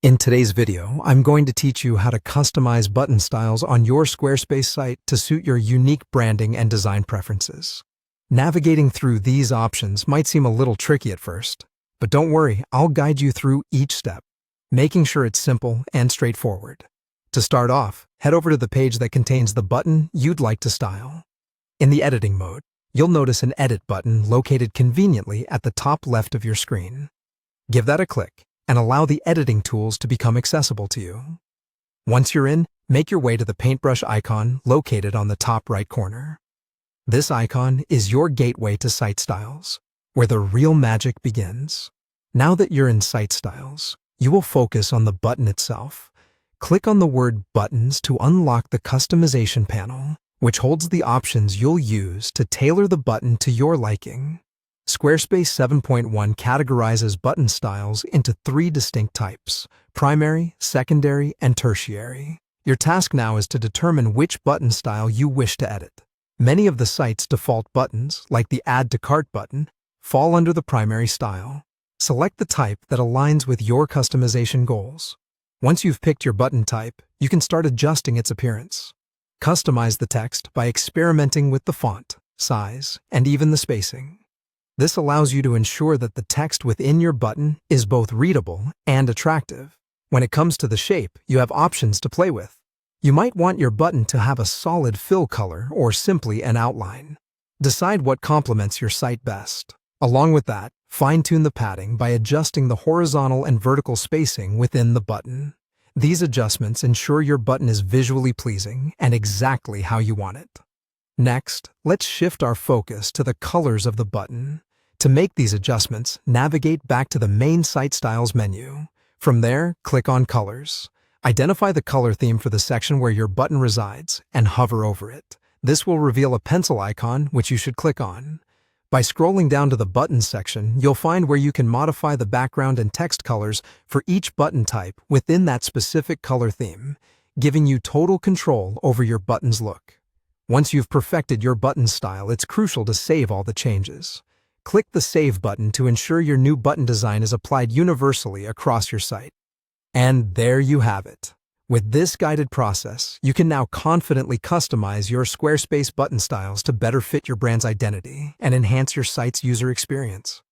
In today's video, I'm going to teach you how to customize button styles on your Squarespace site to suit your unique branding and design preferences. Navigating through these options might seem a little tricky at first, but don't worry, I'll guide you through each step, making sure it's simple and straightforward. To start off, head over to the page that contains the button you'd like to style. In the editing mode, you'll notice an edit button located conveniently at the top left of your screen. Give that a click and allow the editing tools to become accessible to you. Once you're in, make your way to the paintbrush icon located on the top right corner. This icon is your gateway to site styles, where the real magic begins. Now that you're in site styles, you will focus on the button itself. Click on the word Buttons to unlock the customization panel, which holds the options you'll use to tailor the button to your liking. Squarespace 7.1 categorizes button styles into 3 distinct types: primary, secondary, and tertiary. Your task now is to determine which button style you wish to edit. Many of the site's default buttons, like the Add to Cart button, fall under the primary style. Select the type that aligns with your customization goals. Once you've picked your button type, you can start adjusting its appearance. Customize the text by experimenting with the font, size, and even the spacing. This allows you to ensure that the text within your button is both readable and attractive. When it comes to the shape, you have options to play with. You might want your button to have a solid fill color or simply an outline. Decide what complements your site best. Along with that, fine-tune the padding by adjusting the horizontal and vertical spacing within the button. These adjustments ensure your button is visually pleasing and exactly how you want it. Next, let's shift our focus to the colors of the button. To make these adjustments, navigate back to the main Site Styles menu. From there, click on Colors. Identify the color theme for the section where your button resides and hover over it. This will reveal a pencil icon, which you should click on. By scrolling down to the Buttons section, you'll find where you can modify the background and text colors for each button type within that specific color theme, giving you total control over your button's look. Once you've perfected your button style, it's crucial to save all the changes. Click the Save button to ensure your new button design is applied universally across your site. And there you have it. With this guided process, you can now confidently customize your Squarespace button styles to better fit your brand's identity and enhance your site's user experience.